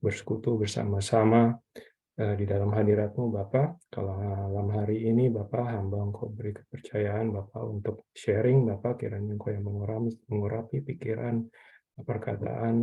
bersekutu bersama-sama di dalam hadirat-Mu Bapa. Kalau malam hari ini Bapa, hamba Engkau beri kepercayaan Bapa untuk sharing Bapa, kiranya Engkau yang mengurapi pikiran, perkataan,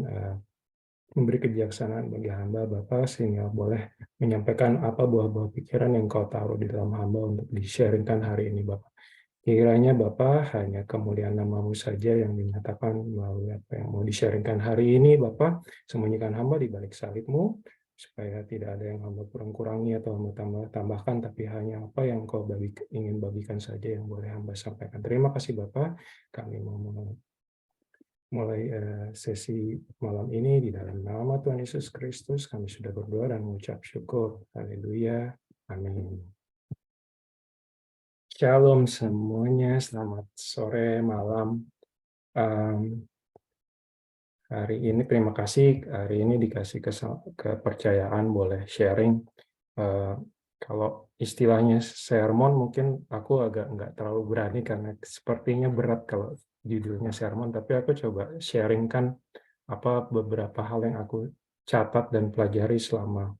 memberi kebijaksanaan bagi hamba Bapa, sehingga boleh menyampaikan apa buah-buah pikiran yang Engkau taruh di dalam hamba untuk di-sharingkan hari ini Bapa. Kiranya Bapa, hanya kemuliaan nama-Mu saja yang dinyatakan melalui apa yang mau di-sharingkan hari ini Bapa. Sembunyikan hamba di balik salib-Mu, supaya tidak ada yang hamba kurang-kurangi atau hamba tambahkan, tapi hanya apa yang Engkau ingin bagikan saja yang boleh hamba sampaikan. Terima kasih Bapa, kami mau mulai sesi malam ini di dalam nama Tuhan Yesus Kristus. Kami sudah berdoa dan mengucap syukur. Haleluya. Amin. Shalom semuanya, selamat sore, malam. Hari ini terima kasih, hari ini dikasih kepercayaan boleh sharing. Kalau istilahnya sermon mungkin aku agak nggak terlalu berani karena sepertinya berat kalau judulnya sermon, tapi aku coba sharingkan apa beberapa hal yang aku catat dan pelajari selama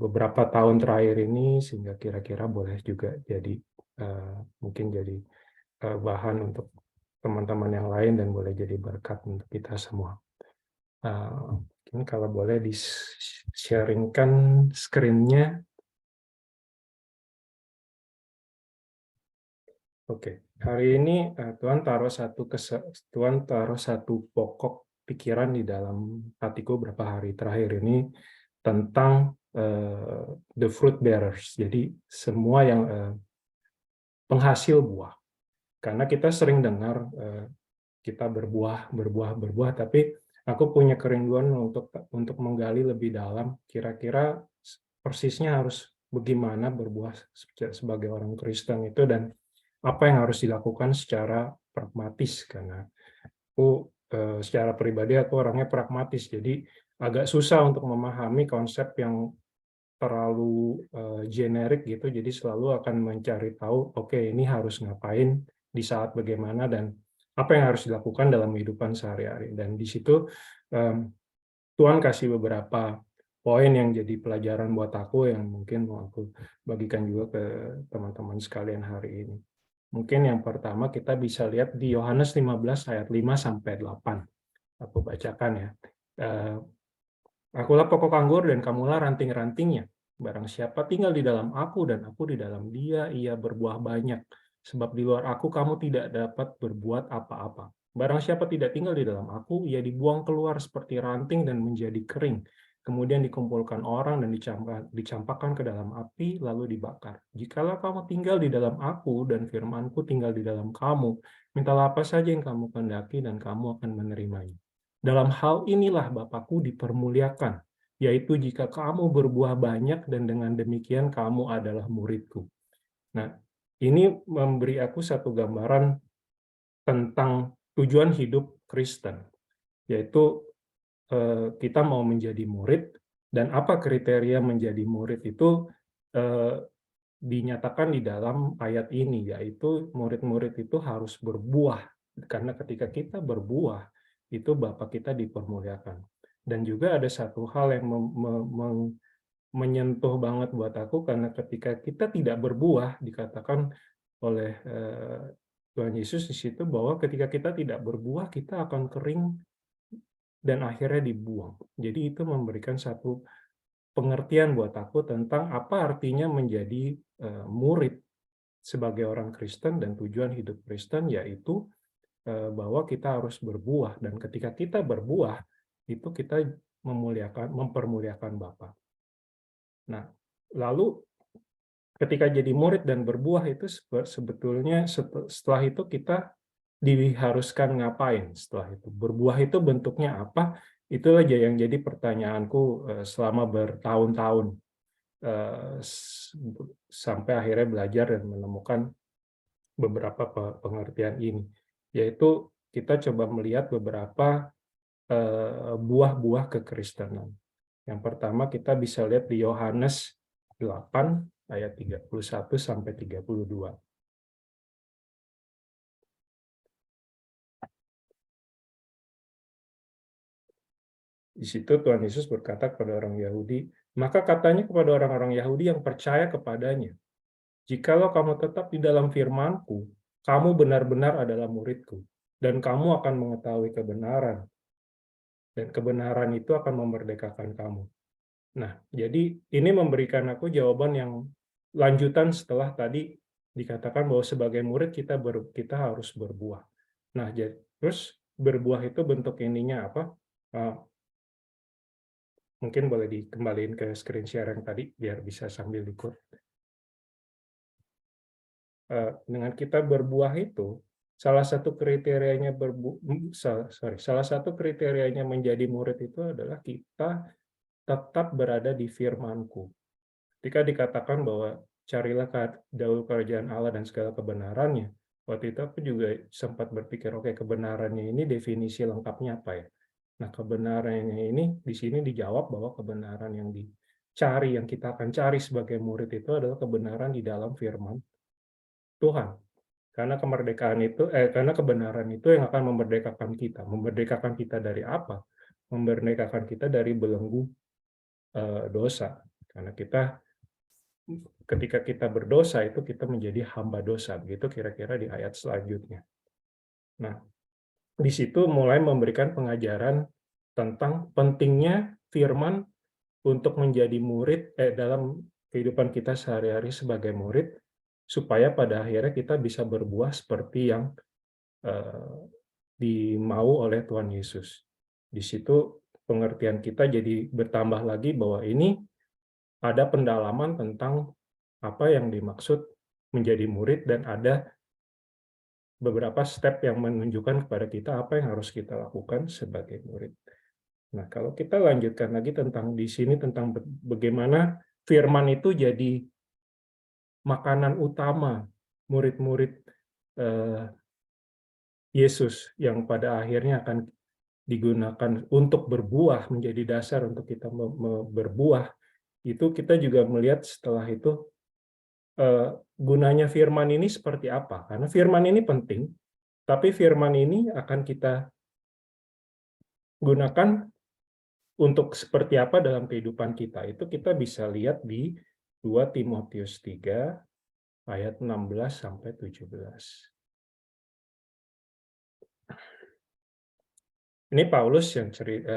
beberapa tahun terakhir ini, sehingga kira-kira boleh juga jadi mungkin jadi bahan untuk teman-teman yang lain dan boleh jadi berkat untuk kita semua. Mungkin kalau boleh di-sharingkan screen-nya. Oke, hari ini Tuhan taruh satu pokok pikiran di dalam hatiku beberapa hari terakhir ini tentang the fruit bearers. Jadi semua yang penghasil buah. Karena kita sering dengar kita berbuah, tapi aku punya kerinduan untuk menggali lebih dalam, kira-kira persisnya harus bagaimana berbuah sebagai orang Kristen itu, dan apa yang harus dilakukan secara pragmatis, karena aku secara pribadi aku orangnya pragmatis, jadi agak susah untuk memahami konsep yang terlalu generik gitu, jadi selalu akan mencari tahu, oke, ini harus ngapain di saat bagaimana dan apa yang harus dilakukan dalam kehidupan sehari-hari. Dan di situ Tuhan kasih beberapa poin yang jadi pelajaran buat aku yang mungkin mau aku bagikan juga ke teman-teman sekalian hari ini. Mungkin yang pertama kita bisa lihat di Yohanes 15 ayat 5 sampai 8. Aku bacakan ya. Akulah pokok anggur dan kamulah ranting-rantingnya. Barang siapa tinggal di dalam aku dan aku di dalam dia, ia berbuah banyak. Sebab di luar aku kamu tidak dapat berbuat apa-apa. Barang siapa tidak tinggal di dalam aku, ia dibuang keluar seperti ranting dan menjadi kering. Kemudian dikumpulkan orang dan dicampakkan ke dalam api, lalu dibakar. Jikalau kamu tinggal di dalam aku dan firmanku tinggal di dalam kamu, mintalah apa saja yang kamu kehendaki dan kamu akan menerimanya. Dalam hal inilah Bapakku dipermuliakan, yaitu jika kamu berbuah banyak dan dengan demikian kamu adalah muridku. Nah, ini memberi aku satu gambaran tentang tujuan hidup Kristen, yaitu kita mau menjadi murid, dan apa kriteria menjadi murid itu dinyatakan di dalam ayat ini, yaitu murid-murid itu harus berbuah, karena ketika kita berbuah, itu Bapa kita dipermuliakan. Dan juga ada satu hal yang menyentuh banget buat aku, karena ketika kita tidak berbuah, dikatakan oleh Tuhan Yesus di situ bahwa ketika kita tidak berbuah, kita akan kering dan akhirnya dibuang. Jadi itu memberikan satu pengertian buat aku tentang apa artinya menjadi murid sebagai orang Kristen, dan tujuan hidup Kristen yaitu bahwa kita harus berbuah, dan ketika kita berbuah itu kita mempermuliakan Bapa. Nah, lalu ketika jadi murid dan berbuah itu sebetulnya setelah itu kita diharuskan ngapain setelah itu? Berbuah itu bentuknya apa? Itulah yang jadi pertanyaanku selama bertahun-tahun sampai akhirnya belajar dan menemukan beberapa pengertian ini. Yaitu kita coba melihat beberapa buah-buah kekristenan. Yang pertama kita bisa lihat di Yohanes 8 ayat 31 sampai 32. Di situ Tuhan Yesus berkata kepada orang Yahudi, maka katanya kepada orang-orang Yahudi yang percaya kepadanya, jikalau kamu tetap di dalam firman-Ku, kamu benar-benar adalah murid-Ku, dan kamu akan mengetahui kebenaran, dan kebenaran itu akan memerdekakan kamu. Nah, jadi ini memberikan aku jawaban yang lanjutan setelah tadi dikatakan bahwa sebagai murid kita harus berbuah. Nah, terus berbuah itu bentuk ininya apa? Mungkin boleh dikembaliin ke screen share yang tadi biar bisa sambil ikut. Dengan kita berbuah itu, salah satu kriterianya salah satu kriterianya menjadi murid itu adalah kita tetap berada di firman-Ku. Ketika dikatakan bahwa carilah dahulu kerajaan Allah dan segala kebenarannya, waktu itu aku juga sempat berpikir, oke, kebenarannya ini definisi lengkapnya apa ya? Nah, kebenarannya ini di sini dijawab bahwa kebenaran yang dicari, yang kita akan cari sebagai murid itu adalah kebenaran di dalam firman Tuhan. Karena kebenaran itu yang akan memerdekakan kita. Memerdekakan kita dari apa? Memerdekakan kita dari belenggu dosa. Karena ketika kita berdosa itu kita menjadi hamba dosa. Begitu kira-kira di ayat selanjutnya. Nah, di situ mulai memberikan pengajaran tentang pentingnya firman untuk menjadi murid dalam kehidupan kita sehari-hari sebagai murid, supaya pada akhirnya kita bisa berbuah seperti yang dimau oleh Tuhan Yesus. Di situ pengertian kita jadi bertambah lagi bahwa ini ada pendalaman tentang apa yang dimaksud menjadi murid dan ada beberapa step yang menunjukkan kepada kita apa yang harus kita lakukan sebagai murid. Nah, kalau kita lanjutkan lagi tentang di sini tentang bagaimana firman itu jadi makanan utama murid-murid Yesus yang pada akhirnya akan digunakan untuk berbuah, menjadi dasar untuk kita berbuah, itu kita juga melihat setelah itu gunanya firman ini seperti apa. Karena firman ini penting, tapi firman ini akan kita gunakan untuk seperti apa dalam kehidupan kita. Itu kita bisa lihat di 2 Timotius 3 ayat 16 sampai 17. Ini Paulus yang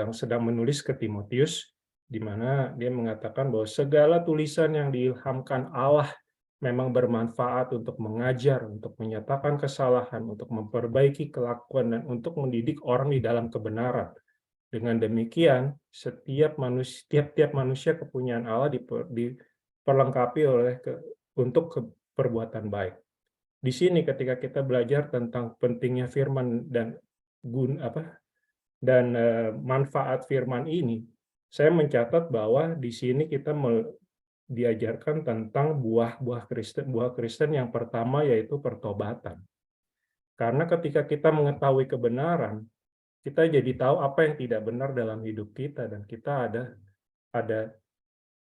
sedang menulis ke Timotius, di mana dia mengatakan bahwa segala tulisan yang diilhamkan Allah memang bermanfaat untuk mengajar, untuk menyatakan kesalahan, untuk memperbaiki kelakuan, dan untuk mendidik orang di dalam kebenaran. Dengan demikian, tiap-tiap manusia kepunyaan Allah diperlengkapi untuk perbuatan baik. Di sini ketika kita belajar tentang pentingnya firman dan manfaat firman ini, saya mencatat bahwa di sini kita diajarkan tentang buah Kristen yang pertama, yaitu pertobatan. Karena ketika kita mengetahui kebenaran, kita jadi tahu apa yang tidak benar dalam hidup kita, dan kita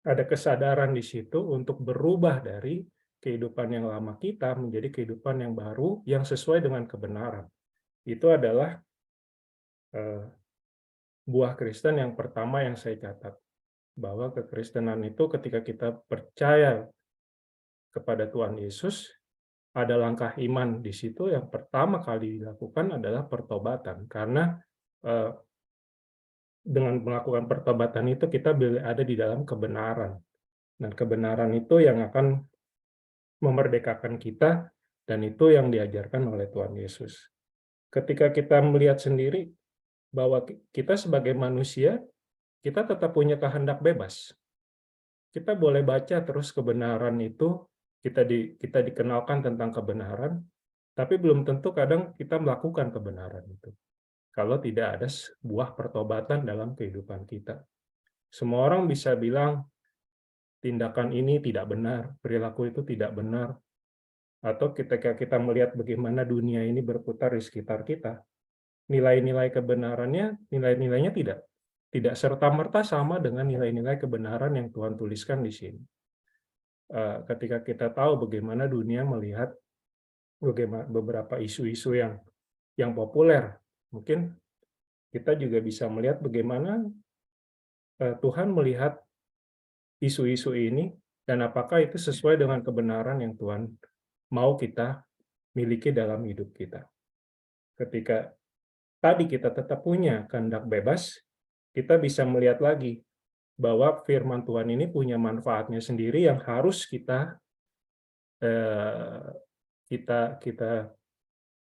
ada kesadaran di situ untuk berubah dari kehidupan yang lama kita menjadi kehidupan yang baru yang sesuai dengan kebenaran. Itu adalah buah Kristen yang pertama yang saya catat, bahwa kekristenan itu ketika kita percaya kepada Tuhan Yesus, ada langkah iman di situ yang pertama kali dilakukan adalah pertobatan. Karena dengan melakukan pertobatan itu kita ada di dalam kebenaran. Dan kebenaran itu yang akan memerdekakan kita, dan itu yang diajarkan oleh Tuhan Yesus. Ketika kita melihat sendiri bahwa kita sebagai manusia, kita tetap punya kehendak bebas. Kita boleh baca terus kebenaran itu, kita dikenalkan tentang kebenaran, tapi belum tentu kadang kita melakukan kebenaran itu, kalau tidak ada sebuah pertobatan dalam kehidupan kita. Semua orang bisa bilang, tindakan ini tidak benar, perilaku itu tidak benar, atau ketika kita melihat bagaimana dunia ini berputar di sekitar kita, nilai-nilai kebenarannya, nilai-nilainya tidak serta-merta sama dengan nilai-nilai kebenaran yang Tuhan tuliskan di sini. Ketika kita tahu bagaimana dunia melihat beberapa isu-isu yang populer, mungkin kita juga bisa melihat bagaimana Tuhan melihat isu-isu ini dan apakah itu sesuai dengan kebenaran yang Tuhan mau kita miliki dalam hidup kita. Ketika tadi kita tetap punya kehendak bebas, kita bisa melihat lagi bahwa firman Tuhan ini punya manfaatnya sendiri yang harus eh, kita kita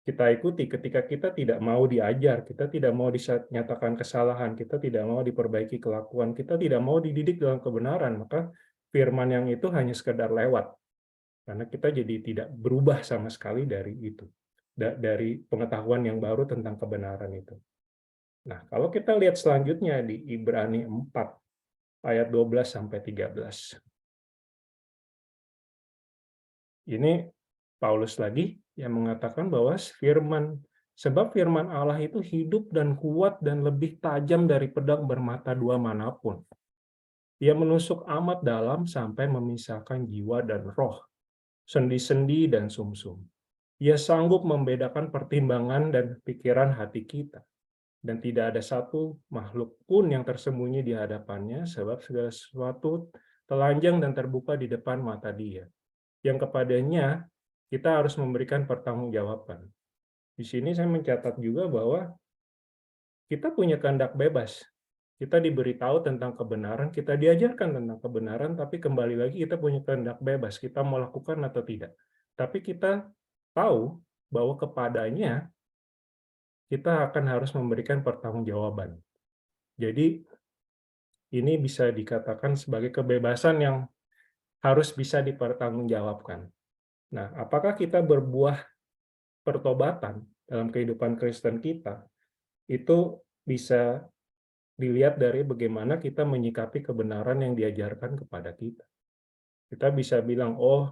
kita ikuti. Ketika kita tidak mau diajar, kita tidak mau dinyatakan kesalahan, kita tidak mau diperbaiki kelakuan, kita tidak mau dididik dalam kebenaran, maka firman yang itu hanya sekedar lewat. Karena kita jadi tidak berubah sama sekali dari itu. Dari pengetahuan yang baru tentang kebenaran itu. Nah, kalau kita lihat selanjutnya di Ibrani 4, ayat 12-13. Ini Paulus lagi yang mengatakan bahwa sebab firman Allah itu hidup dan kuat dan lebih tajam dari pedang bermata dua manapun. Ia menusuk amat dalam sampai memisahkan jiwa dan roh, sendi-sendi dan sumsum. Ia sanggup membedakan pertimbangan dan pikiran hati kita. Dan tidak ada satu makhluk pun yang tersembunyi di hadapannya, sebab segala sesuatu telanjang dan terbuka di depan mata Dia. Yang kepadanya kita harus memberikan pertanggungjawaban. Di sini saya mencatat juga bahwa kita punya kehendak bebas. Kita diberitahu tentang kebenaran, kita diajarkan tentang kebenaran, tapi kembali lagi kita punya kehendak bebas. Kita mau lakukan atau tidak. Tapi kita tahu bahwa kepadanya kita akan harus memberikan pertanggungjawaban. Jadi ini bisa dikatakan sebagai kebebasan yang harus bisa dipertanggungjawabkan. Nah, apakah kita berbuah pertobatan dalam kehidupan Kristen kita, itu bisa dilihat dari bagaimana kita menyikapi kebenaran yang diajarkan kepada kita. Kita bisa bilang, oh,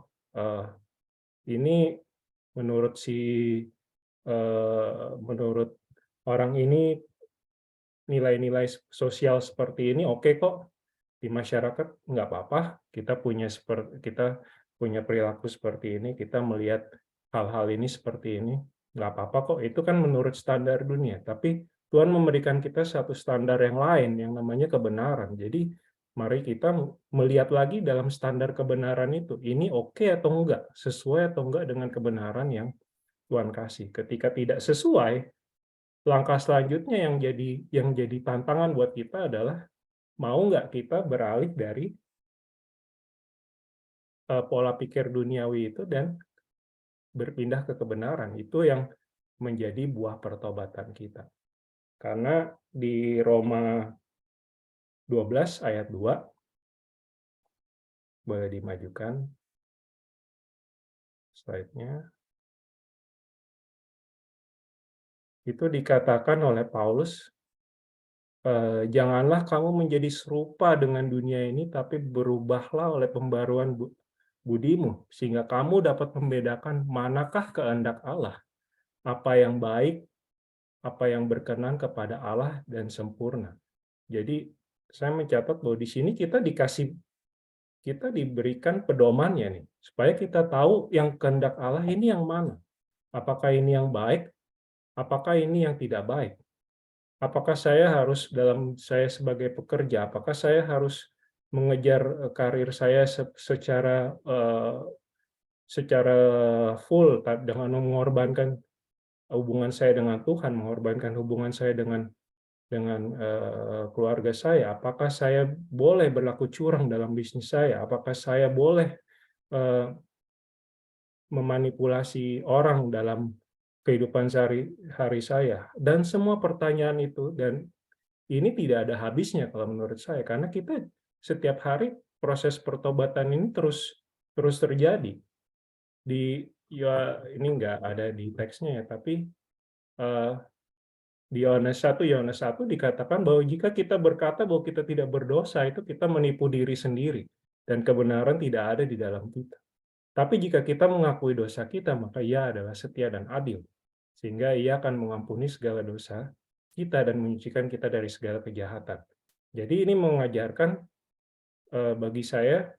ini menurut menurut orang ini nilai-nilai sosial seperti ini oke kok, di masyarakat nggak apa-apa, kita punya perilaku seperti ini, kita melihat hal-hal ini seperti ini, nggak apa-apa kok, itu kan menurut standar dunia. Tapi Tuhan memberikan kita satu standar yang lain, yang namanya kebenaran. Jadi mari kita melihat lagi dalam standar kebenaran itu, ini oke atau enggak, sesuai atau enggak dengan kebenaran yang Tuhan kasih. Ketika tidak sesuai, langkah selanjutnya yang jadi tantangan buat kita adalah mau nggak kita beralih dari pola pikir duniawi itu dan berpindah ke kebenaran. Itu yang menjadi buah pertobatan kita. Karena di Roma 12 ayat 2, boleh dimajukan slide-nya, itu dikatakan oleh Paulus, janganlah kamu menjadi serupa dengan dunia ini, tapi berubahlah oleh pembaruan budimu, sehingga kamu dapat membedakan manakah kehendak Allah, apa yang baik, apa yang berkenan kepada Allah dan sempurna. Jadi saya mencatat bahwa di sini kita diberikan pedomannya nih, supaya kita tahu yang kehendak Allah ini yang mana. Apakah ini yang baik? Apakah ini yang tidak baik? Apakah saya sebagai pekerja, apakah saya harus mengejar karir saya secara full dengan mengorbankan hubungan saya dengan Tuhan, mengorbankan hubungan saya dengan keluarga saya? Apakah saya boleh berlaku curang dalam bisnis saya? Apakah saya boleh memanipulasi orang dalam kehidupan sehari-hari saya? Dan semua pertanyaan itu, dan ini tidak ada habisnya kalau menurut saya, karena kita setiap hari proses pertobatan ini terus terjadi. Ini nggak ada di teksnya ya, tapi di Yohanes 1 dikatakan bahwa jika kita berkata bahwa kita tidak berdosa, itu kita menipu diri sendiri, dan kebenaran tidak ada di dalam kita. Tapi jika kita mengakui dosa kita, maka Ia adalah setia dan adil, sehingga Ia akan mengampuni segala dosa kita dan menyucikan kita dari segala kejahatan. Jadi ini mengajarkan bagi saya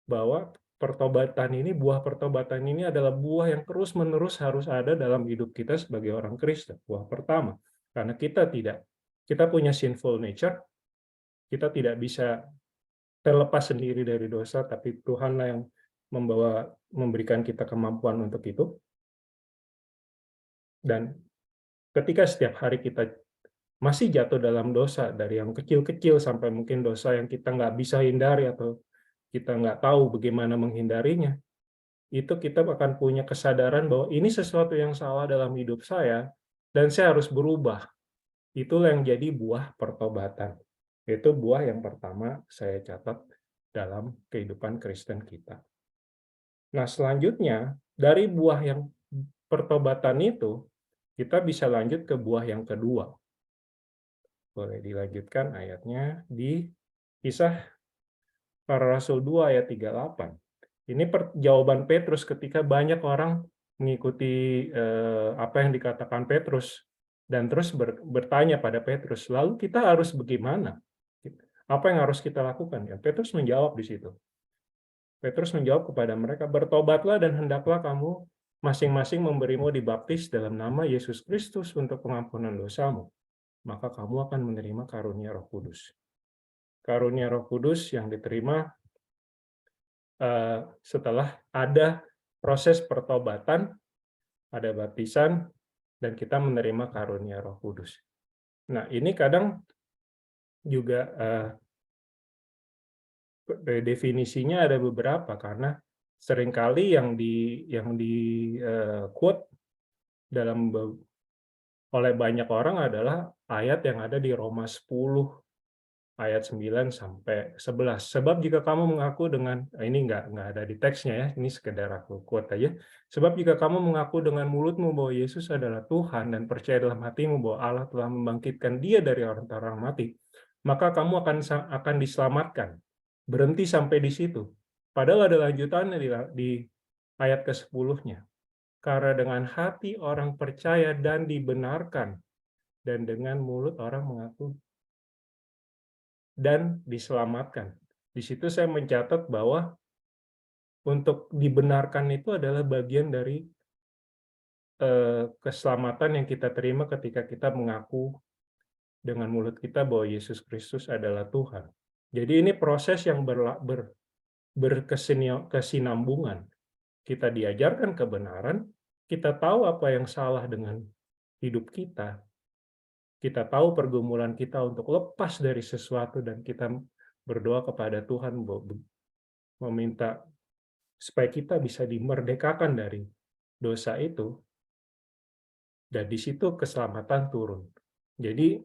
bahwa buah pertobatan ini adalah buah yang terus-menerus harus ada dalam hidup kita sebagai orang Kristen. Buah pertama, karena kita punya sinful nature, Kita tidak bisa terlepas sendiri dari dosa, tapi Tuhanlah yang memberikan kita kemampuan untuk itu. Dan ketika setiap hari kita masih jatuh dalam dosa, dari yang kecil-kecil sampai mungkin dosa yang kita nggak bisa hindari atau kita nggak tahu bagaimana menghindarinya, itu kita akan punya kesadaran bahwa ini sesuatu yang salah dalam hidup saya, dan saya harus berubah. Itulah yang jadi buah pertobatan. Itu buah yang pertama saya catat dalam kehidupan Kristen kita. Nah, selanjutnya, dari buah yang pertobatan itu, kita bisa lanjut ke buah yang kedua. Boleh dilanjutkan ayatnya di Kisah Para Rasul 2 ayat 38. Ini jawaban Petrus ketika banyak orang mengikuti apa yang dikatakan Petrus dan terus bertanya pada Petrus, lalu kita harus bagaimana? Apa yang harus kita lakukan? Ya, Petrus menjawab di situ. Petrus menjawab kepada mereka, bertobatlah dan hendaklah kamu masing-masing memberimu dibaptis dalam nama Yesus Kristus untuk pengampunan dosamu. Maka kamu akan menerima karunia Roh Kudus. Karunia Roh Kudus yang diterima setelah ada proses pertobatan, ada baptisan, dan kita menerima karunia Roh Kudus. Nah, ini kadang juga definisinya ada beberapa, karena seringkali yang di quote oleh banyak orang adalah ayat yang ada di Roma 10 ayat 9 sampai 11. Sebab jika kamu mengaku dengan, ini nggak ada di teksnya ya, ini sekedar aku quote aja. Sebab jika kamu mengaku dengan mulutmu bahwa Yesus adalah Tuhan dan percaya dalam hatimu bahwa Allah telah membangkitkan Dia dari orang-orang mati, maka kamu akan diselamatkan. Berhenti sampai di situ. Padahal ada lanjutannya di ayat ke-10-nya. Karena dengan hati orang percaya dan dibenarkan, dan dengan mulut orang mengaku dan diselamatkan. Di situ saya mencatat bahwa untuk dibenarkan itu adalah bagian dari keselamatan yang kita terima ketika kita mengaku dengan mulut kita bahwa Yesus Kristus adalah Tuhan. Jadi ini proses yang berkesinambungan. Kita diajarkan kebenaran, kita tahu apa yang salah dengan hidup kita, kita tahu pergumulan kita untuk lepas dari sesuatu, dan kita berdoa kepada Tuhan meminta supaya kita bisa dimerdekakan dari dosa itu, dan di situ keselamatan turun. Jadi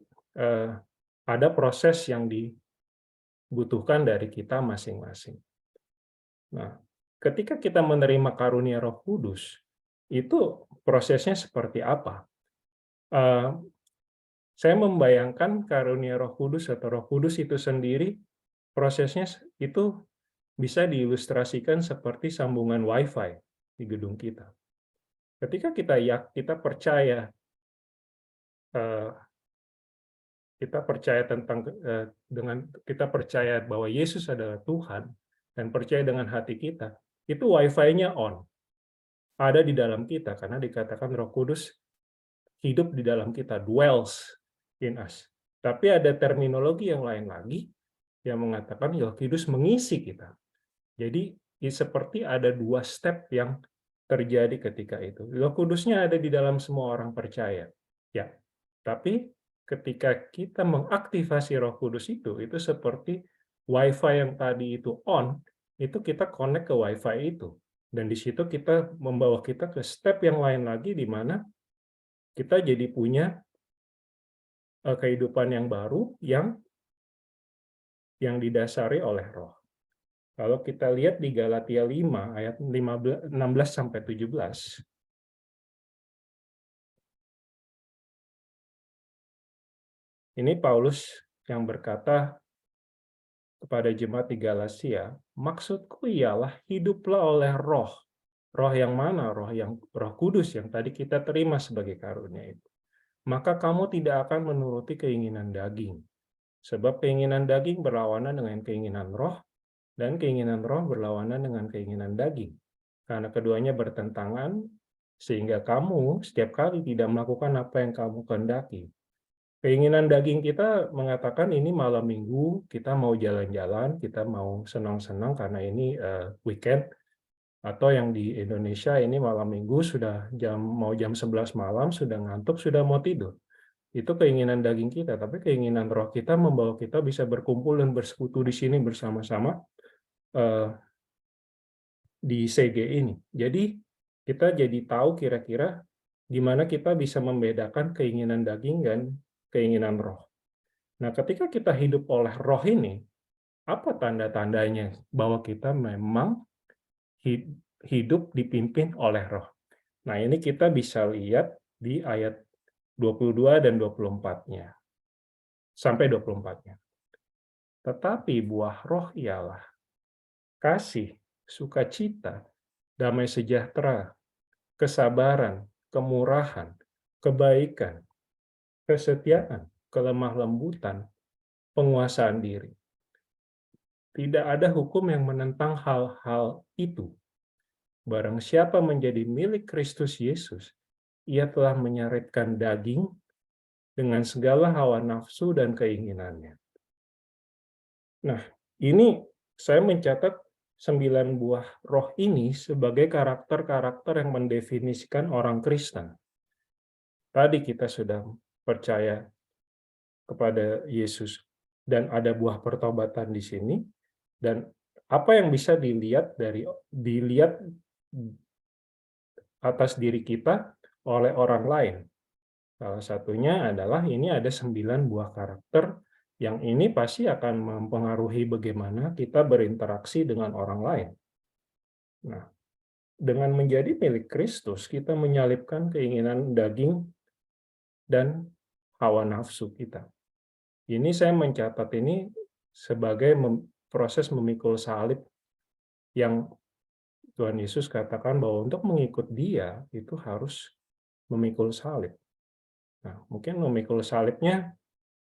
ada proses yang dibutuhkan dari kita masing-masing. Nah, ketika kita menerima karunia Roh Kudus, itu prosesnya seperti apa? Saya membayangkan karunia Roh Kudus atau Roh Kudus itu sendiri, prosesnya itu bisa diilustrasikan seperti sambungan Wi-Fi di gedung kita. Ketika kita percaya kita percaya bahwa Yesus adalah Tuhan dan percaya dengan hati kita, itu Wi-Fi-nya on, ada di dalam kita, karena dikatakan Roh Kudus hidup di dalam kita, dwells in us. Tapi ada terminologi yang lain lagi yang mengatakan Roh Kudus mengisi kita. Jadi seperti ada dua step yang terjadi ketika itu. Roh Kudusnya ada di dalam semua orang percaya. Ya. Tapi ketika kita mengaktifasi Roh Kudus itu seperti Wi-Fi yang tadi itu on, itu kita connect ke Wi-Fi itu. Dan di situ kita membawa kita ke step yang lain lagi, di mana kita jadi punya kehidupan yang baru yang didasari oleh Roh. Kalau kita lihat di Galatia 5 ayat 16 sampai 17. Ini Paulus yang berkata kepada jemaat di Galatia, maksudku ialah hiduplah oleh Roh. Roh yang mana? Roh Kudus yang tadi kita terima sebagai karunia itu. Maka kamu tidak akan menuruti keinginan daging. Sebab keinginan daging berlawanan dengan keinginan roh, dan keinginan roh berlawanan dengan keinginan daging. Karena keduanya bertentangan, sehingga kamu setiap kali tidak melakukan apa yang kamu kehendaki. Keinginan daging kita mengatakan ini malam minggu, kita mau jalan-jalan, kita mau senang-senang karena ini weekend, atau yang di Indonesia ini malam minggu sudah mau jam 11 malam, sudah ngantuk, sudah mau tidur. Itu keinginan daging kita, tapi keinginan roh kita membawa kita bisa berkumpul dan bersekutu di sini bersama-sama eh, di CG ini. Jadi kita jadi tahu kira-kira gimana kita bisa membedakan keinginan daging dan keinginan roh. Nah, ketika kita hidup oleh roh ini, apa tanda-tandanya bahwa kita memang hidup dipimpin oleh roh? Nah, ini kita bisa lihat di ayat 22 dan 24-nya, sampai 24-nya. Tetapi buah roh ialah kasih, sukacita, damai sejahtera, kesabaran, kemurahan, kebaikan, kesetiaan, kelemah lembutan, penguasaan diri. Tidak ada hukum yang menentang hal-hal itu. Barang siapa menjadi milik Kristus Yesus, ia telah menyaritkan daging dengan segala hawa nafsu dan keinginannya. Nah, ini saya mencatat 9 buah roh ini sebagai karakter-karakter yang mendefinisikan orang Kristen. Tadi kita sudah percaya kepada Yesus dan ada buah pertobatan di sini, dan apa yang bisa dilihat atas diri kita oleh orang lain. Salah satunya adalah ini ada 9 buah karakter yang ini pasti akan mempengaruhi bagaimana kita berinteraksi dengan orang lain. Nah, dengan menjadi milik Kristus, kita menyalipkan keinginan daging dan hawa nafsu kita. Ini saya mencatat ini sebagai proses memikul salib yang Tuhan Yesus katakan bahwa untuk mengikut Dia itu harus memikul salib. Nah, mungkin memikul salibnya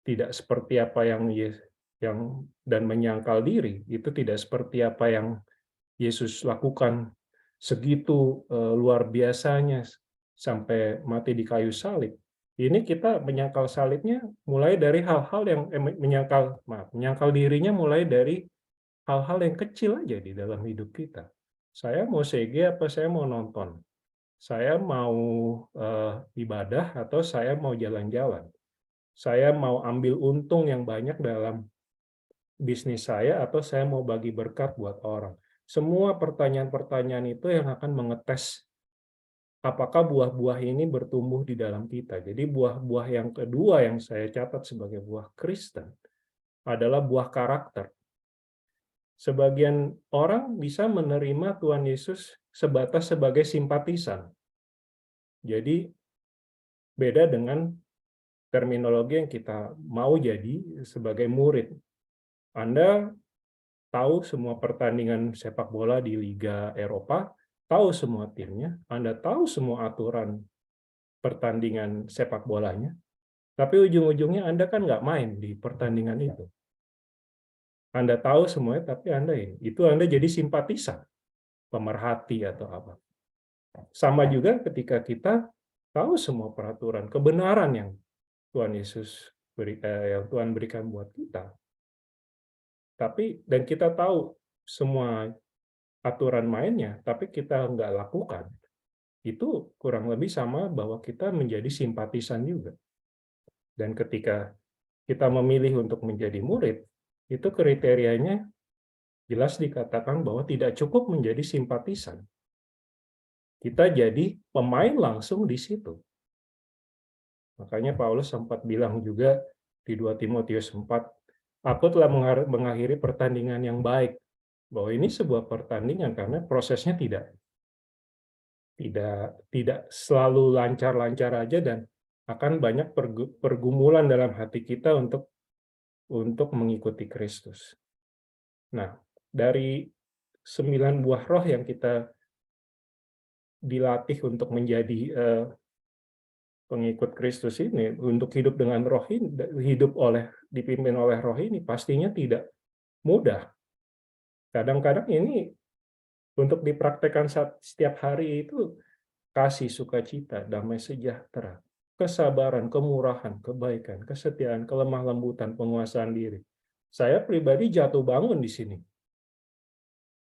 tidak seperti apa yang dan menyangkal diri, itu tidak seperti apa yang Yesus lakukan segitu luar biasanya sampai mati di kayu salib. Ini kita menyangkal salibnya mulai dari hal-hal yang menyangkal dirinya mulai dari hal-hal yang kecil aja di dalam hidup kita. Saya mau CG apa saya mau nonton? Saya mau ibadah atau saya mau jalan-jalan? Saya mau ambil untung yang banyak dalam bisnis saya atau saya mau bagi berkat buat orang? Semua pertanyaan-pertanyaan itu yang akan mengetes apakah buah-buah ini bertumbuh di dalam kita. Jadi buah-buah yang kedua yang saya catat sebagai buah Kristen adalah buah karakter. Sebagian orang bisa menerima Tuhan Yesus sebatas sebagai simpatisan. Jadi beda dengan terminologi yang kita mau jadi sebagai murid. Anda tahu semua pertandingan sepak bola di Liga Eropa, tahu semua timnya, Anda tahu semua aturan pertandingan sepak bolanya, tapi ujung-ujungnya Anda kan nggak main di pertandingan itu. Anda tahu semuanya, tapi Anda jadi simpatisan, pemerhati atau apa. Sama juga ketika kita tahu semua peraturan, kebenaran yang yang Tuhan berikan buat kita. Dan kita tahu semua aturan mainnya, tapi kita nggak lakukan. Itu kurang lebih sama bahwa kita menjadi simpatisan juga. Dan ketika kita memilih untuk menjadi murid, itu kriterianya jelas dikatakan bahwa tidak cukup menjadi simpatisan. Kita jadi pemain langsung di situ. Makanya Paulus sempat bilang juga di 2 Timotius 4, aku telah mengakhiri pertandingan yang baik. Bahwa ini sebuah pertandingan karena prosesnya tidak selalu lancar-lancar aja, dan akan banyak pergumulan dalam hati kita untuk mengikuti Kristus. Nah, dari 9 buah roh yang kita dilatih untuk menjadi pengikut Kristus ini, untuk hidup dengan roh ini, dipimpin oleh roh ini, pastinya tidak mudah. Kadang-kadang ini untuk dipraktekkan setiap hari itu kasih, sukacita, damai sejahtera, kesabaran, kemurahan, kebaikan, kesetiaan, kelemah lembutan, penguasaan diri. Saya pribadi jatuh bangun di sini.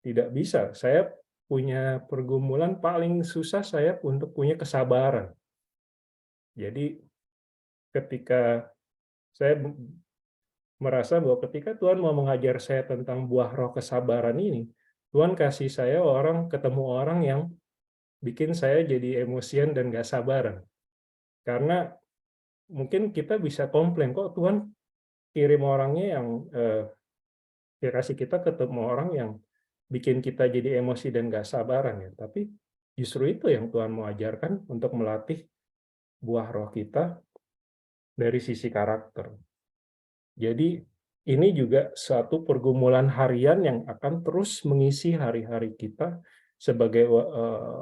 Tidak bisa. Saya punya pergumulan paling susah saya untuk punya kesabaran. Jadi ketika saya merasa bahwa ketika Tuhan mau mengajar saya tentang buah roh kesabaran ini, Tuhan kasih saya ketemu orang yang bikin saya jadi emosian dan gak sabaran. Karena mungkin kita bisa komplain, kok Tuhan kirim orangnya yang kasih kita ketemu orang yang bikin kita jadi emosi dan gak sabaran ya. Tapi justru itu yang Tuhan mau ajarkan untuk melatih buah roh kita dari sisi karakter. Jadi ini juga suatu pergumulan harian yang akan terus mengisi hari-hari kita sebagai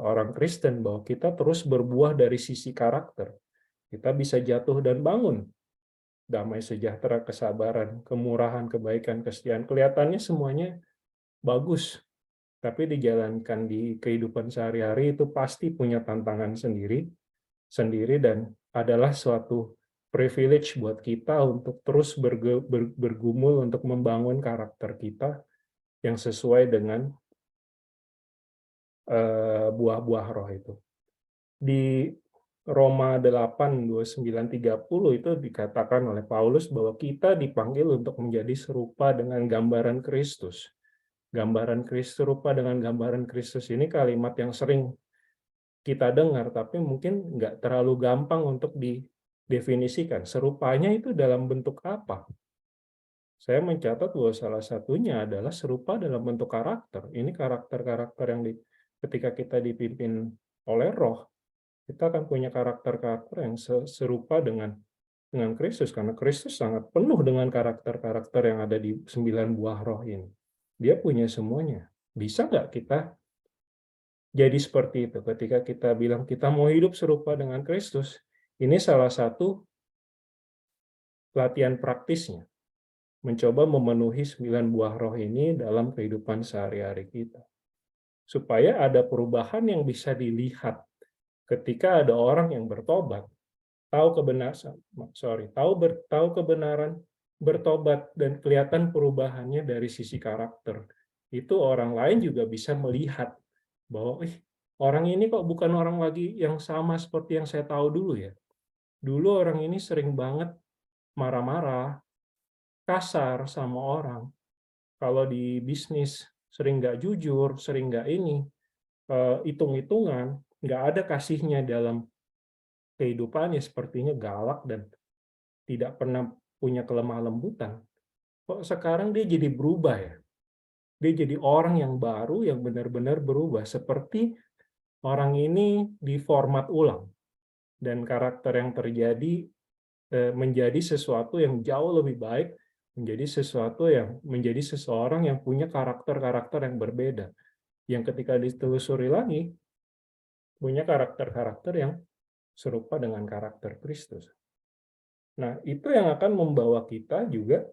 orang Kristen, bahwa kita terus berbuah dari sisi karakter. Kita bisa jatuh dan bangun, damai sejahtera, kesabaran, kemurahan, kebaikan, kesetiaan. Kelihatannya semuanya bagus, tapi dijalankan di kehidupan sehari-hari itu pasti punya tantangan sendiri dan adalah suatu privilege buat kita untuk terus bergumul untuk membangun karakter kita yang sesuai dengan buah-buah roh itu. Di Roma 8, 29, 30 itu dikatakan oleh Paulus bahwa kita dipanggil untuk menjadi serupa dengan gambaran Kristus. Gambaran Kristus, serupa dengan gambaran Kristus ini kalimat yang sering kita dengar, tapi mungkin nggak terlalu gampang untuk didefinisikan. Serupanya itu dalam bentuk apa? Saya mencatat bahwa salah satunya adalah serupa dalam bentuk karakter. Ini karakter-karakter yang ketika kita dipimpin oleh roh, kita akan punya karakter-karakter yang serupa dengan Kristus, karena Kristus sangat penuh dengan karakter-karakter yang ada di 9 buah roh ini. Dia punya semuanya. Bisa nggak kita jadi seperti itu? Ketika kita bilang kita mau hidup serupa dengan Kristus, ini salah satu latihan praktisnya. Mencoba memenuhi 9 buah roh ini dalam kehidupan sehari-hari kita. Supaya ada perubahan yang bisa dilihat ketika ada orang yang bertobat, tahu kebenaran, bertobat, dan kelihatan perubahannya dari sisi karakter. Itu orang lain juga bisa melihat bahwa orang ini kok bukan orang lagi yang sama seperti yang saya tahu dulu ya. Dulu orang ini sering banget marah-marah, kasar sama orang. Kalau di bisnis sering nggak jujur, sering nggak hitung-hitungan, nggak ada kasihnya dalam kehidupannya, sepertinya galak dan tidak pernah punya kelemah lembutan. Kok sekarang dia jadi berubah ya? Dia jadi orang yang baru, yang benar-benar berubah. Seperti orang ini diformat ulang. Dan karakter yang terjadi menjadi sesuatu yang jauh lebih baik, menjadi seseorang yang punya karakter-karakter yang berbeda. Yang ketika ditelusuri lagi, punya karakter-karakter yang serupa dengan karakter Kristus. Nah, itu yang akan membawa kita juga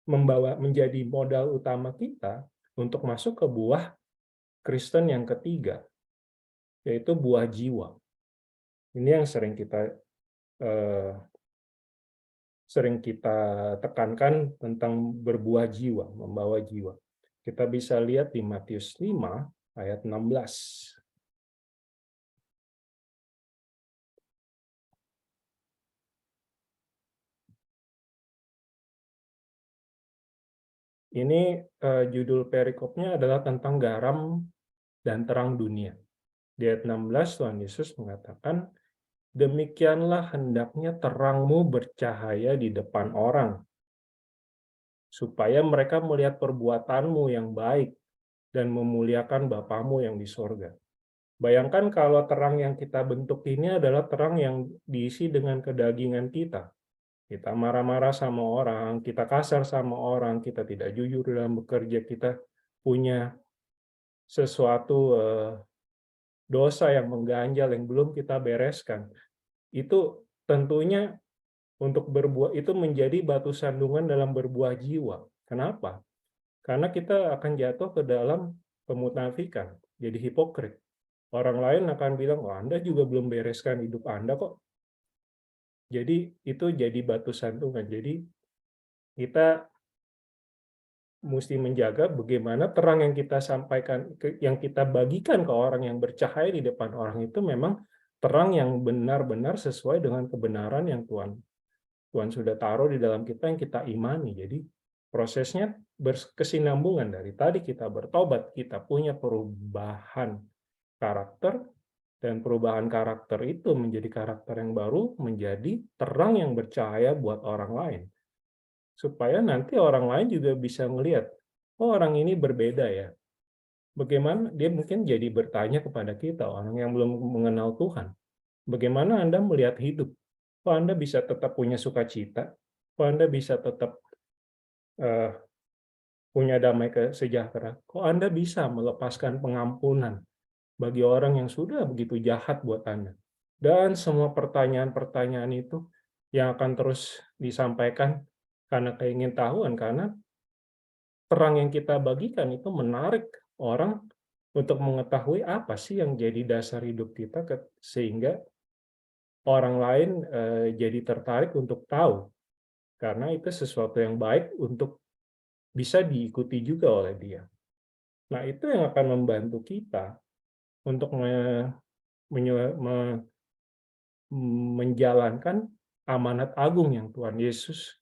menjadi modal utama kita untuk masuk ke buah Kristen yang ketiga, yaitu buah jiwa. Ini yang sering kita tekankan tentang berbuah jiwa, membawa jiwa. Kita bisa lihat di Matius 5 ayat 16. Ini judul perikopnya adalah tentang garam dan terang dunia. Di ayat 16 Tuhan Yesus mengatakan, demikianlah hendaknya terangmu bercahaya di depan orang, supaya mereka melihat perbuatanmu yang baik dan memuliakan Bapamu yang di sorga. Bayangkan kalau terang yang kita bentuk ini adalah terang yang diisi dengan kedagingan kita. Kita marah-marah sama orang, kita kasar sama orang, kita tidak jujur dalam bekerja, kita punya sesuatu dosa yang mengganjal yang belum kita bereskan. Itu tentunya untuk berbuah itu menjadi batu sandungan dalam berbuah jiwa. Kenapa? Karena kita akan jatuh ke dalam pemunafikan, jadi hipokrit. Orang lain akan bilang, oh, Anda juga belum bereskan hidup Anda kok. Jadi itu jadi batu sandungan. Jadi kita mesti menjaga bagaimana terang yang kita sampaikan, yang kita bagikan ke orang yang bercahaya di depan orang itu memang terang yang benar-benar sesuai dengan kebenaran yang Tuhan sudah taruh di dalam kita yang kita imani. Jadi prosesnya berkesinambungan dari tadi kita bertobat, kita punya perubahan karakter, dan perubahan karakter itu menjadi karakter yang baru, menjadi terang yang bercahaya buat orang lain. Supaya nanti orang lain juga bisa melihat, oh orang ini berbeda ya. Bagaimana dia mungkin jadi bertanya kepada kita, orang yang belum mengenal Tuhan. Bagaimana Anda melihat hidup? Kok Anda bisa tetap punya sukacita? Kok Anda bisa tetap eh, punya damai sejahtera? Kok Anda bisa melepaskan pengampunan bagi orang yang sudah begitu jahat buat Anda? Dan semua pertanyaan-pertanyaan itu yang akan terus disampaikan karena keingintahuan, karena terang yang kita bagikan itu menarik orang untuk mengetahui apa sih yang jadi dasar hidup kita, sehingga orang lain jadi tertarik untuk tahu, karena itu sesuatu yang baik untuk bisa diikuti juga oleh dia. Nah, itu yang akan membantu kita untuk menjalankan amanat agung yang Tuhan Yesus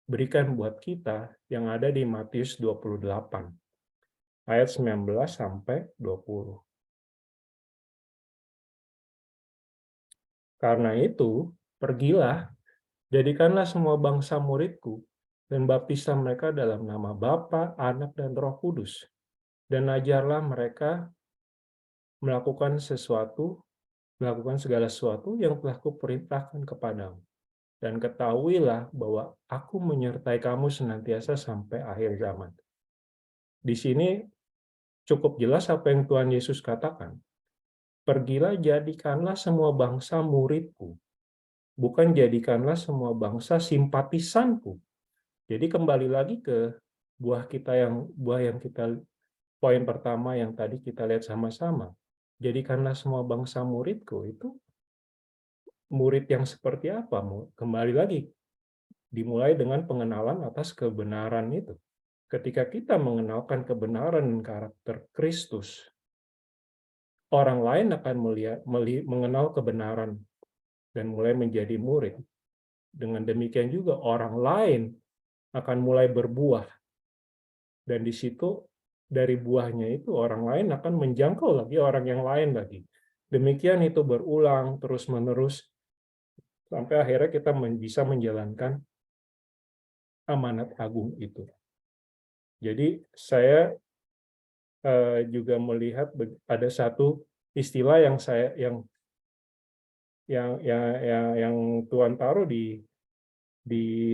berikan buat kita yang ada di Matius 28 ayat 19 sampai 20. Karena itu, pergilah, jadikanlah semua bangsa muridku, dan baptislah mereka dalam nama Bapa, Anak, dan Roh Kudus. Dan ajarlah mereka melakukan segala sesuatu yang telah kuperintahkan kepadamu. Dan ketahuilah bahwa aku menyertai kamu senantiasa sampai akhir zaman. Di sini cukup jelas apa yang Tuhan Yesus katakan. Pergilah, jadikanlah semua bangsa muridku. Bukan jadikanlah semua bangsa simpatisanku. Jadi kembali lagi ke buah yang kita, poin pertama yang tadi kita lihat sama-sama. Jadikanlah semua bangsa muridku, itu murid yang seperti apa? Kembali lagi, dimulai dengan pengenalan atas kebenaran itu. Ketika kita mengenalkan kebenaran dan karakter Kristus, orang lain akan mengenal kebenaran dan mulai menjadi murid. Dengan demikian juga orang lain akan mulai berbuah. Dan di situ dari buahnya itu orang lain akan menjangkau lagi orang yang lain lagi. Demikian itu berulang terus-menerus sampai akhirnya kita bisa menjalankan amanat agung itu. Jadi saya juga melihat ada satu istilah yang Tuhan taruh di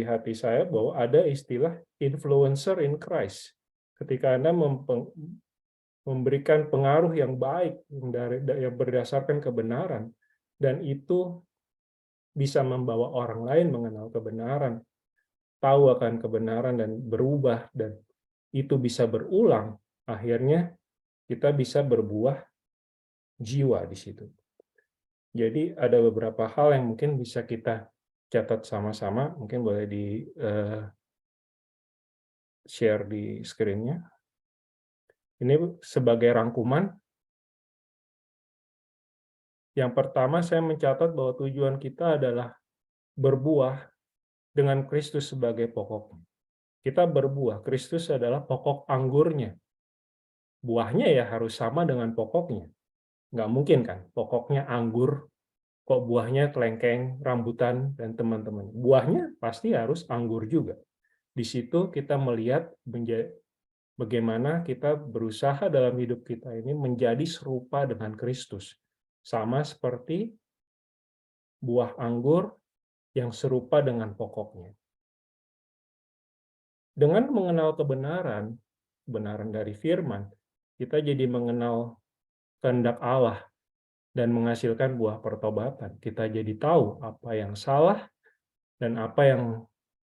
hati saya, bahwa ada istilah influencer in Christ. Ketika Anda memberikan pengaruh yang baik yang berdasarkan kebenaran, dan itu bisa membawa orang lain mengenal kebenaran, tahu akan kebenaran dan berubah, dan itu bisa berulang, akhirnya kita bisa berbuah jiwa di situ. Jadi ada beberapa hal yang mungkin bisa kita catat sama-sama, mungkin boleh di share di screen-nya. Ini sebagai rangkuman. Yang pertama, saya mencatat bahwa tujuan kita adalah berbuah dengan Kristus sebagai pokoknya. Kita berbuah, Kristus adalah pokok anggurnya. Buahnya ya harus sama dengan pokoknya. Nggak mungkin kan, pokoknya anggur, kok buahnya kelengkeng, rambutan, dan teman-teman. Buahnya pasti harus anggur juga. Di situ kita melihat bagaimana kita berusaha dalam hidup kita ini menjadi serupa dengan Kristus. Sama seperti buah anggur yang serupa dengan pokoknya. Dengan mengenal kebenaran dari firman, kita jadi mengenal kehendak Allah dan menghasilkan buah pertobatan. Kita jadi tahu apa yang salah dan apa yang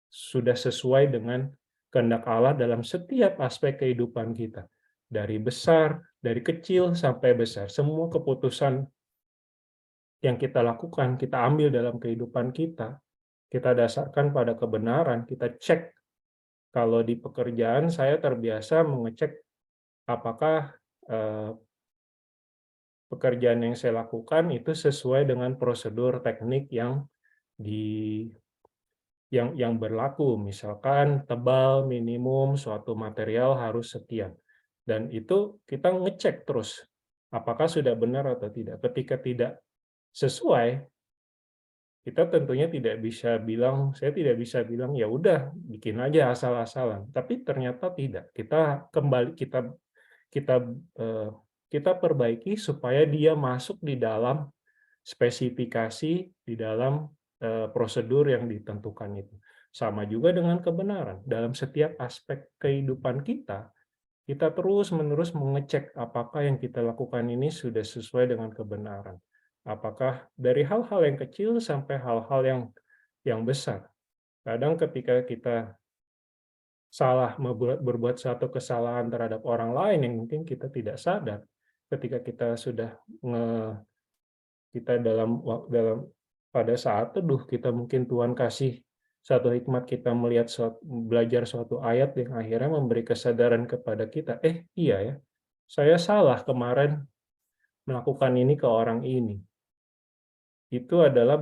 sudah sesuai dengan kehendak Allah dalam setiap aspek kehidupan kita. Dari besar, Dari kecil sampai besar, semua keputusan yang kita lakukan, kita ambil dalam kehidupan kita dasarkan pada kebenaran, kita cek. Kalau di pekerjaan saya terbiasa mengecek apakah pekerjaan yang saya lakukan itu sesuai dengan prosedur teknik di yang berlaku. Misalkan tebal minimum suatu material harus sekian. Dan itu kita ngecek terus apakah sudah benar atau tidak. Ketika tidak sesuai, kita tentunya tidak bisa bilang, saya tidak bisa bilang ya udah bikin aja asal-asalan. Tapi ternyata tidak. Kita kembali kita eh, kita perbaiki supaya dia masuk di dalam spesifikasi, di dalam prosedur yang ditentukan itu. Sama juga dengan kebenaran. Dalam setiap aspek kehidupan kita terus-menerus mengecek apakah yang kita lakukan ini sudah sesuai dengan kebenaran. Apakah dari hal-hal yang kecil sampai hal-hal yang besar. Kadang ketika kita salah berbuat suatu kesalahan terhadap orang lain yang mungkin kita tidak sadar, ketika kita sudah kita dalam pada saat teduh kita mungkin Tuhan kasih satu hikmat, kita melihat belajar suatu ayat yang akhirnya memberi kesadaran kepada kita, iya ya, saya salah kemarin melakukan ini ke orang ini. Itu adalah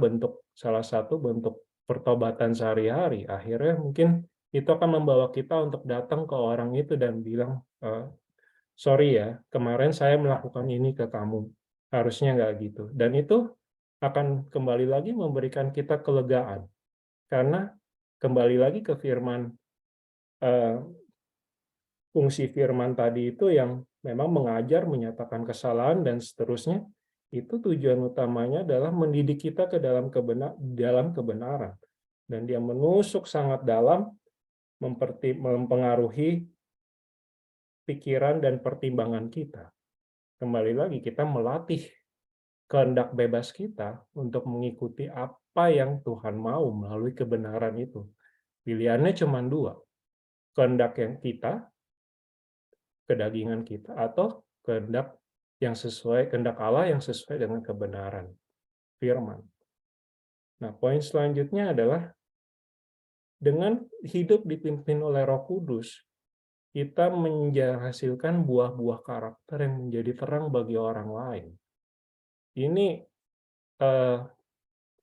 salah satu bentuk pertobatan sehari-hari. Akhirnya mungkin itu akan membawa kita untuk datang ke orang itu dan bilang, sorry ya, kemarin saya melakukan ini ke kamu. Harusnya nggak gitu. Dan itu akan kembali lagi memberikan kita kelegaan. Karena kembali lagi ke firman, fungsi firman tadi itu yang memang mengajar, menyatakan kesalahan, dan seterusnya, itu tujuan utamanya adalah mendidik kita ke dalam kebenaran. Dan dia menusuk sangat dalam, mempengaruhi pikiran dan pertimbangan kita. Kembali lagi, kita melatih kehendak bebas kita untuk mengikuti apa yang Tuhan mau melalui kebenaran itu. Pilihannya cuma dua, kehendak yang kita, kedagingan kita, atau kehendak Allah yang sesuai dengan kebenaran firman. Nah, poin selanjutnya adalah dengan hidup dipimpin oleh Roh Kudus, kita menghasilkan buah-buah karakter yang menjadi terang bagi orang lain. Ini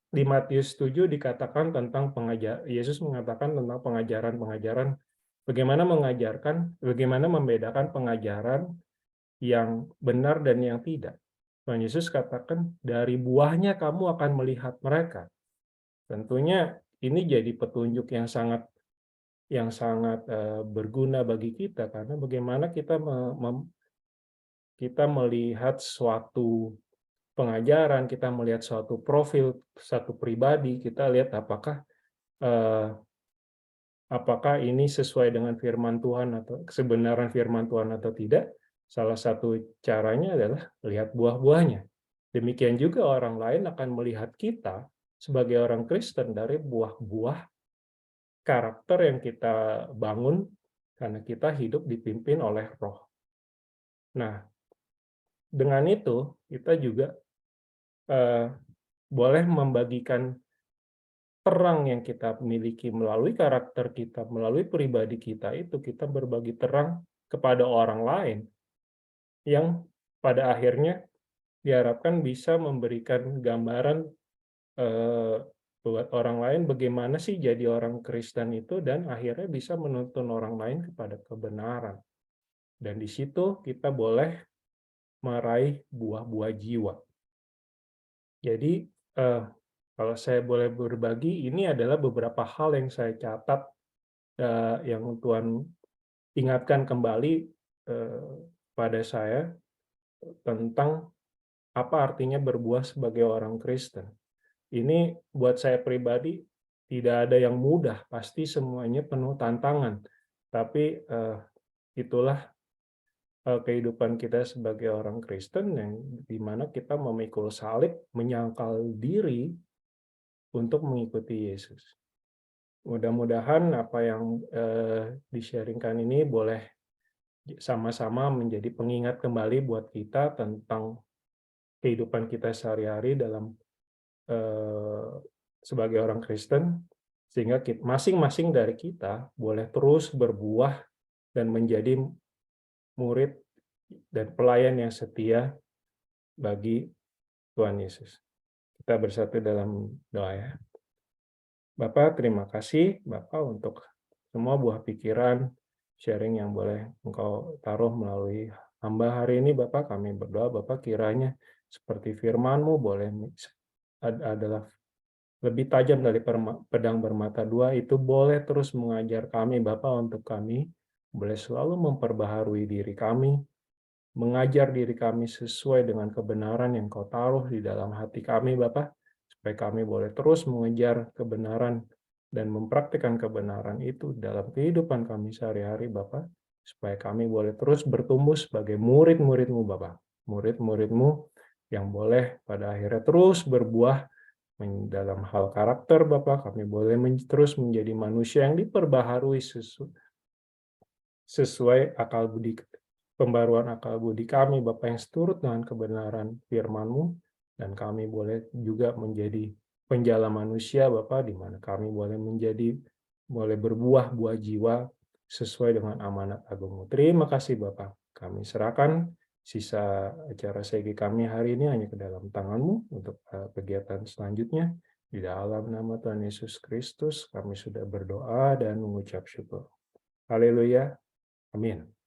di Matius 7 dikatakan tentang Yesus mengatakan tentang pengajaran-pengajaran bagaimana membedakan pengajaran yang benar dan yang tidak. Tuhan Yesus katakan, dari buahnya kamu akan melihat mereka. Tentunya ini jadi petunjuk yang sangat berguna bagi kita, karena bagaimana kita melihat suatu pengajaran, kita melihat suatu profil satu pribadi, kita lihat apakah ini sesuai dengan firman Tuhan atau kebenaran firman Tuhan atau tidak. Salah satu caranya adalah lihat buah-buahnya. Demikian juga orang lain akan melihat kita sebagai orang Kristen dari buah-buah karakter yang kita bangun karena kita hidup dipimpin oleh Roh. Nah, dengan itu kita juga boleh membagikan terang yang kita miliki melalui karakter kita, melalui pribadi kita itu, kita berbagi terang kepada orang lain yang pada akhirnya diharapkan bisa memberikan gambaran buat orang lain bagaimana sih jadi orang Kristen itu, dan akhirnya bisa menuntun orang lain kepada kebenaran. Dan di situ kita boleh meraih buah-buah jiwa. Jadi kalau saya boleh berbagi, ini adalah beberapa hal yang saya catat, yang Tuhan ingatkan kembali pada saya tentang apa artinya berbuah sebagai orang Kristen. Ini buat saya pribadi tidak ada yang mudah, pasti semuanya penuh tantangan. Tapi itulah kehidupan kita sebagai orang Kristen, yang dimana kita memikul salib, menyangkal diri untuk mengikuti Yesus. Mudah-mudahan apa yang di-sharingkan ini boleh sama-sama menjadi pengingat kembali buat kita tentang kehidupan kita sehari-hari dalam sebagai orang Kristen, sehingga masing-masing dari kita boleh terus berbuah dan menjadi murid dan pelayan yang setia bagi Tuhan Yesus. Kita bersatu dalam doa ya. Bapak, terima kasih Bapak untuk semua buah pikiran, sharing yang boleh Engkau taruh melalui hamba hari ini Bapak. Kami berdoa Bapak kiranya seperti firman-Mu boleh adalah lebih tajam dari pedang bermata dua, itu boleh terus mengajar kami Bapak, untuk kami boleh selalu memperbaharui diri kami, mengajar diri kami sesuai dengan kebenaran yang Kau taruh di dalam hati kami Bapak, supaya kami boleh terus mengejar kebenaran dan mempraktikkan kebenaran itu dalam kehidupan kami sehari-hari Bapak, supaya kami boleh terus bertumbuh sebagai murid-murid-Mu Bapak, murid-murid-Mu yang boleh pada akhirnya terus berbuah dalam hal karakter Bapak. Kami boleh terus menjadi manusia yang diperbaharui sesuai akal budi, pembaruan akal budi kami Bapak, yang seturut dengan kebenaran firman-Mu, dan kami boleh juga menjadi penjala manusia Bapak, di mana kami boleh berbuah buah jiwa sesuai dengan amanat agung-Mu. Terima kasih Bapak. Kami serahkan sisa acara segi kami hari ini hanya ke dalam tangan-Mu untuk kegiatan selanjutnya. Di dalam nama Tuhan Yesus Kristus kami sudah berdoa dan mengucap syukur. Haleluya. Amin.